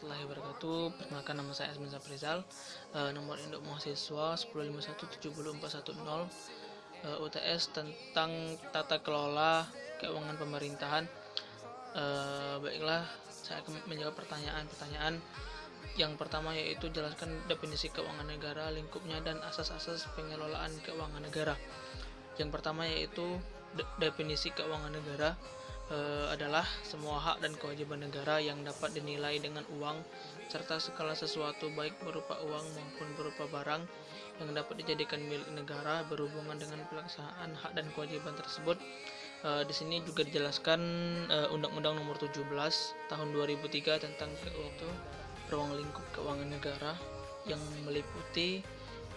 warahmatullahi wabarakatuh. Perkenalkan, nama saya Azmin Saprizal. Nomor induk mahasiswa 1051704110, UTS tentang tata kelola keuangan pemerintahan. Baiklah, saya akan menjawab pertanyaan-pertanyaan. Yang pertama yaitu jelaskan definisi keuangan negara, lingkupnya, dan asas-asas pengelolaan keuangan negara. Yang pertama yaitu definisi keuangan negara adalah semua hak dan kewajiban negara yang dapat dinilai dengan uang serta segala sesuatu baik berupa uang maupun berupa barang yang dapat dijadikan milik negara berhubungan dengan pelaksanaan hak dan kewajiban tersebut. Di sini juga dijelaskan Undang-Undang Nomor 17 Tahun 2003 tentang ruang lingkup keuangan negara, yang meliputi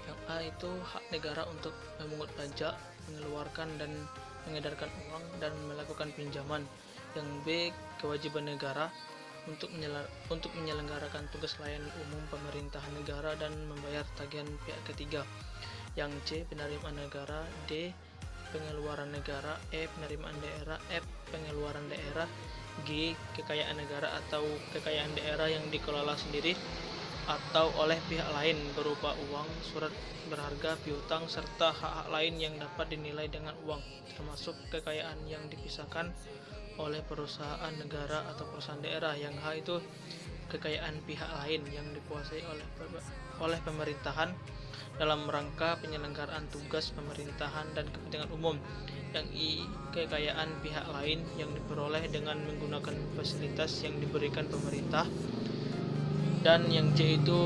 yang A itu hak negara untuk memungut pajak, mengeluarkan dan mengedarkan uang, dan melakukan pinjaman. Yang B, kewajiban negara untuk menyelenggarakan tugas layanan umum pemerintahan negara dan membayar tagihan pihak ketiga. Yang C, penerimaan negara. D, pengeluaran negara. E, penerimaan daerah. F, pengeluaran daerah. G, kekayaan negara atau kekayaan daerah yang dikelola sendiri atau oleh pihak lain berupa uang, surat berharga, piutang, serta hak-hak lain yang dapat dinilai dengan uang, termasuk kekayaan yang dipisahkan oleh perusahaan negara atau perusahaan daerah. Yang H itu kekayaan pihak lain yang dikuasai oleh pemerintahan dalam rangka penyelenggaraan tugas pemerintahan dan kepentingan umum. Yang I, kekayaan pihak lain yang diperoleh dengan menggunakan fasilitas yang diberikan pemerintah. Dan yang C itu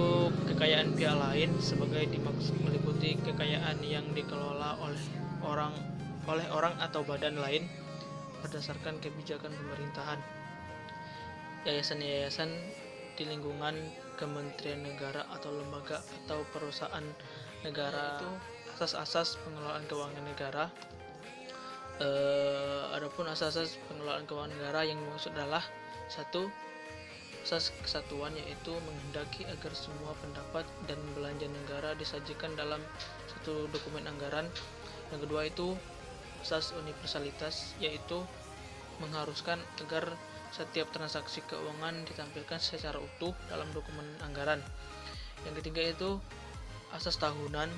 kekayaan pihak lain sebagai dimaksud meliputi kekayaan yang dikelola oleh orang atau badan lain berdasarkan kebijakan pemerintahan. Yayasan-yayasan di lingkungan kementerian negara atau lembaga atau perusahaan negara itu asas-asas pengelolaan keuangan negara. Adapun asas-asas pengelolaan keuangan negara yang dimaksud adalah: 1. Asas kesatuan, yaitu menghendaki agar semua pendapat dan belanja negara disajikan dalam satu dokumen anggaran. Yang kedua itu asas universalitas, yaitu mengharuskan agar setiap transaksi keuangan ditampilkan secara utuh dalam dokumen anggaran. Yang ketiga itu asas tahunan,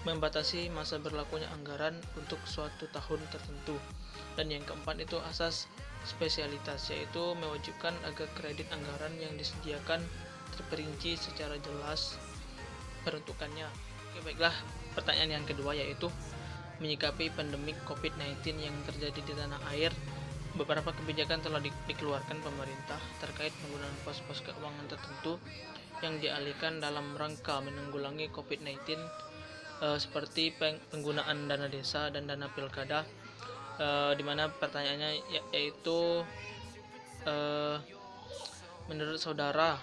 membatasi masa berlakunya anggaran untuk suatu tahun tertentu. Dan yang keempat itu asas spesialitas, yaitu mewajibkan agar kredit anggaran yang disediakan terperinci secara jelas peruntukannya. Oke, baiklah, pertanyaan yang kedua yaitu menyikapi pandemik COVID-19 yang terjadi di tanah air. Beberapa kebijakan telah dikeluarkan pemerintah terkait penggunaan pos-pos keuangan tertentu yang dialihkan dalam rangka menanggulangi COVID-19, seperti penggunaan dana desa dan dana pilkada. Dimana pertanyaannya yaitu menurut saudara,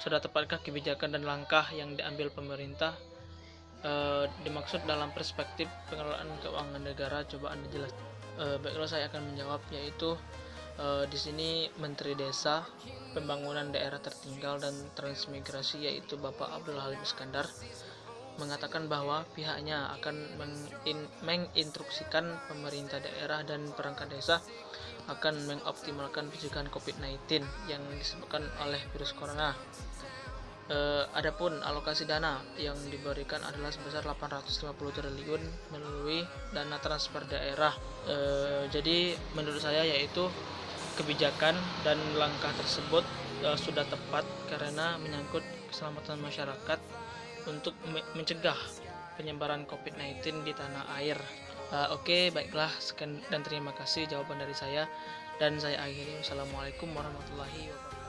sudah tepatkah kebijakan dan langkah yang diambil pemerintah dimaksud dalam perspektif pengelolaan keuangan negara? Coba Anda jelaskan. Baiklah, saya akan menjawab, yaitu di sini Menteri Desa, Pembangunan Daerah Tertinggal dan Transmigrasi, yaitu Bapak Abdul Halim Iskandar, mengatakan bahwa pihaknya akan menginstruksikan pemerintah daerah dan perangkat desa akan mengoptimalkan pencegahan COVID-19 yang disebabkan oleh virus corona. Adapun alokasi dana yang diberikan adalah sebesar 850 triliun melalui dana transfer daerah. Jadi menurut saya yaitu kebijakan dan langkah tersebut sudah tepat karena menyangkut keselamatan masyarakat untuk mencegah penyebaran COVID-19 di tanah air. Oke, baiklah, sekian dan terima kasih jawaban dari saya, dan saya akhiri. Wassalamualaikum warahmatullahi wabarakatuh.